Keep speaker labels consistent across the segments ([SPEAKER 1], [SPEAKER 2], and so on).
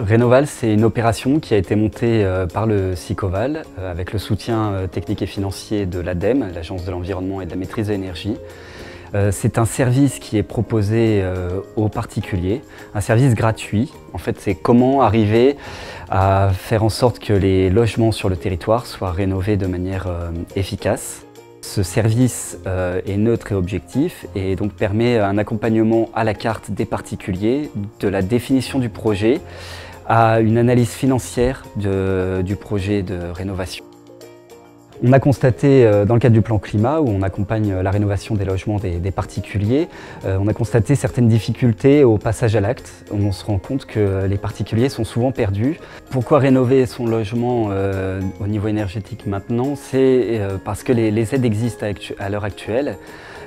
[SPEAKER 1] Rénoval, c'est une opération qui a été montée par le SICOVAL avec le soutien technique et financier de l'ADEME, l'Agence de l'environnement et de la maîtrise de l'énergie. C'est un service qui est proposé aux particuliers, un service gratuit. En fait, c'est comment arriver à faire en sorte que les logements sur le territoire soient rénovés de manière efficace. Ce service est neutre et objectif et donc permet un accompagnement à la carte des particuliers, de la définition du projet à une analyse financière du projet de rénovation. On a constaté, dans le cadre du plan climat, où on accompagne la rénovation des logements des particuliers, on a constaté certaines difficultés au passage à l'acte. On se rend compte que les particuliers sont souvent perdus. Pourquoi rénover son logement au niveau énergétique maintenant? C'est parce que les aides existent à l'heure actuelle.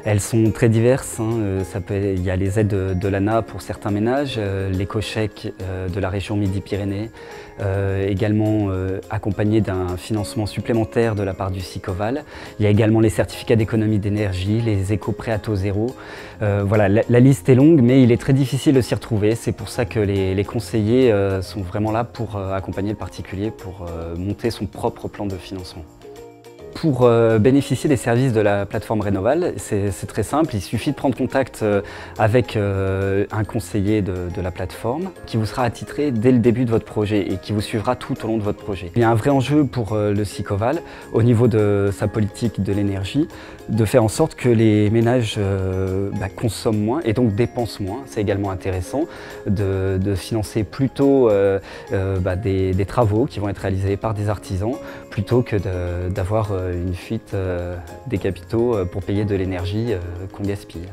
[SPEAKER 1] Elles sont très diverses, il y a les aides de l'ANA pour certains ménages, l'éco-chèque de la région Midi-Pyrénées, également accompagné d'un financement supplémentaire de la part du SICOVAL. Il y a également les certificats d'économie d'énergie, les éco-prêts à taux zéro. Voilà, la liste est longue, mais il est très difficile de s'y retrouver. C'est pour ça que les conseillers sont vraiment là pour accompagner le particulier pour monter son propre plan de financement. Pour bénéficier des services de la plateforme Rénoval, c'est très simple, il suffit de prendre contact avec un conseiller de la plateforme qui vous sera attitré dès le début de votre projet et qui vous suivra tout au long de votre projet. Il y a un vrai enjeu pour le SICOVAL au niveau de sa politique de l'énergie, de faire en sorte que les ménages consomment moins et donc dépensent moins. C'est également intéressant de financer plutôt des travaux qui vont être réalisés par des artisans plutôt que d'avoir une fuite des capitaux pour payer de l'énergie qu'on gaspille.